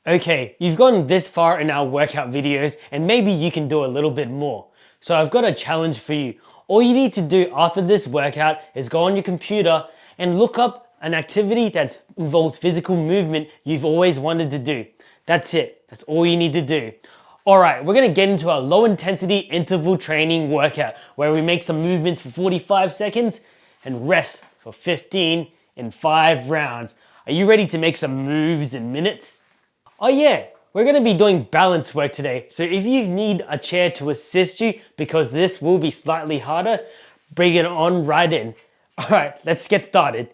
Okay, you've gotten this far in our workout videos and maybe you can do a little bit more. So I've got a challenge for you. All you need to do after this workout is go on your computer and look up an activity that involves physical movement you've always wanted to do. That's it. That's all you need to do. Alright, we're going to get into a low intensity interval training workout where we make some movements for 45 seconds and rest for 15 in 5 rounds. Are you ready to make some moves in minutes? Oh yeah, we're going to be doing balance work today. So if you need a chair to assist you, because this will be slightly harder, bring it on right in. Alright, let's get started.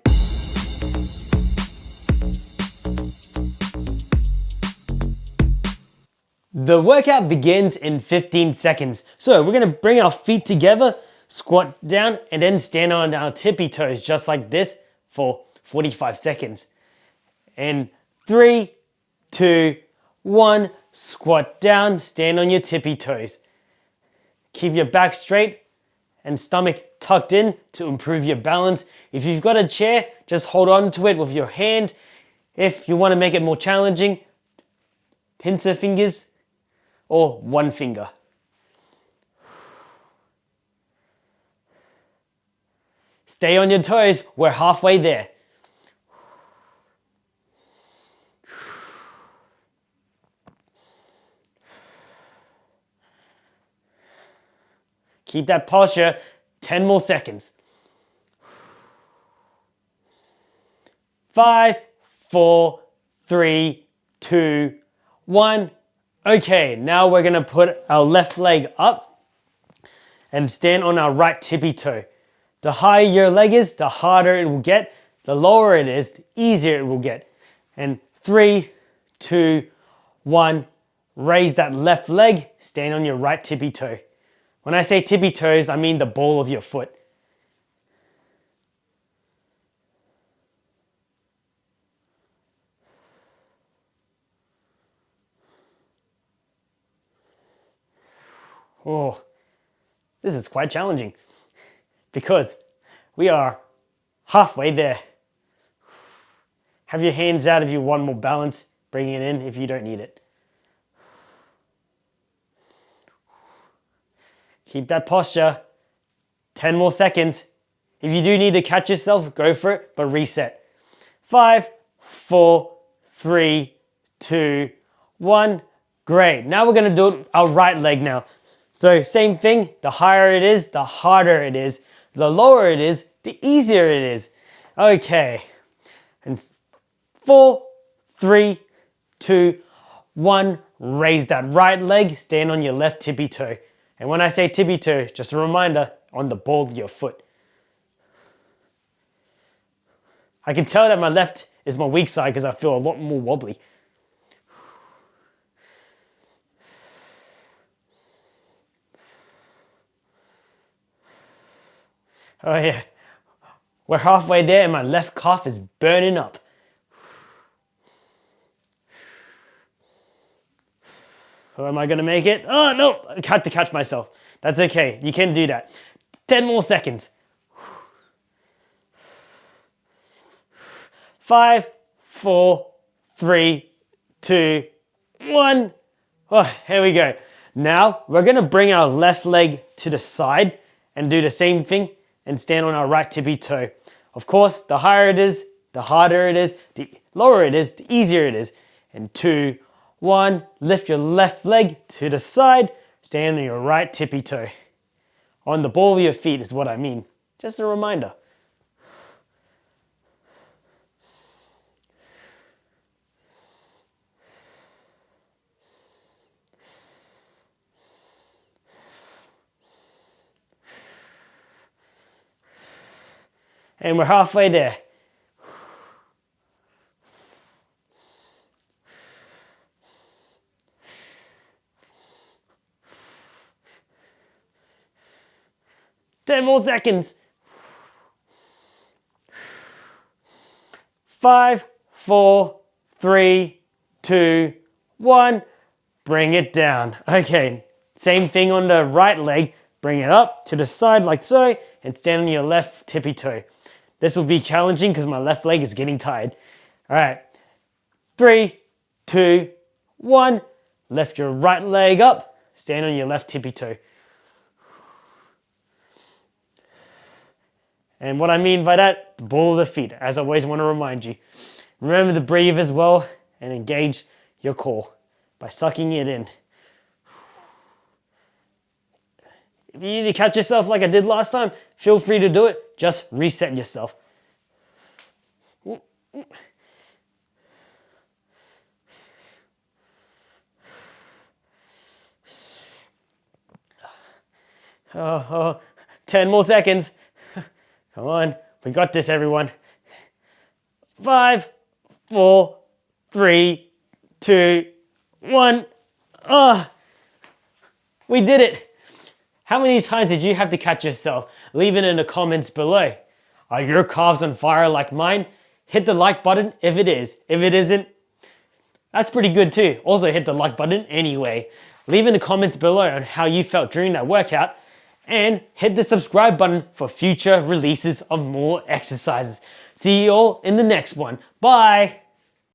The workout begins in 15 seconds. So we're going to bring our feet together, squat down, and then stand on our tippy toes just like this for 45 seconds. And 3, 2, 1, squat down, stand on your tippy toes. Keep your back straight and stomach tucked in to improve your balance. If you've got a chair, just hold on to it with your hand. If you want to make it more challenging, pincer fingers or one finger. Stay on your toes, we're halfway there. Keep that posture, 10 more seconds. 5, 4, 3, 2, 1. Okay, now we're gonna put our left leg up and stand on our right tippy toe. The higher your leg is, the harder it will get. The lower it is, the easier it will get. And 3, 2, 1, raise that left leg, stand on your right tippy toe. When I say tippy toes, I mean the ball of your foot. Oh, this is quite challenging because we are halfway there. Have your hands out if you want more balance. Bring it in if you don't need it. Keep that posture. 10 more seconds. If you do need to catch yourself, go for it, but reset. 5, 4, 3, 2, 1. Great. Now we're going to do our right leg now. So same thing, the higher it is, the harder it is. The lower it is, the easier it is. Okay. And 4, 3, 2, 1. Raise that right leg, stand on your left tippy toe. And when I say tippy toe, just a reminder, on the ball of your foot. I can tell that my left is my weak side because I feel a lot more wobbly. Oh yeah, we're halfway there and my left calf is burning up. Oh, am I gonna make it? Oh no, I had to catch myself. That's okay, you can do that. 10 more seconds. 5, 4, 3, 2, 1. Oh, here we go. Now we're gonna bring our left leg to the side and do the same thing and stand on our right tippy toe. Of course, the higher it is, the harder it is, the lower it is, the easier it is. And 2, 1, lift your left leg to the side, stand on your right tippy toe. On the ball of your feet is what I mean. Just a reminder. And we're halfway there. Ten more seconds. 5, 4, 3, 2, 1. Bring it down. Okay, same thing on the right leg. Bring it up to the side like so and stand on your left tippy toe. This will be challenging because my left leg is getting tired. All right, 3, 2, 1. Lift your right leg up, stand on your left tippy toe. And what I mean by that, the ball of the feet, as I always want to remind you. Remember to breathe as well and engage your core by sucking it in. If you need to catch yourself like I did last time, feel free to do it. Just reset yourself. Oh, 10 more seconds. Come on, we got this, everyone. 5, 4, 3, 2, 1. We did it. How many times did you have to catch yourself? Leave it in the comments below. Are your calves on fire like mine? Hit the like button if it is. If it isn't, that's pretty good too. Also hit the like button anyway. Leave in the comments below on how you felt during that workout, and hit the subscribe button for future releases of more exercises. See you all in the next one. Bye.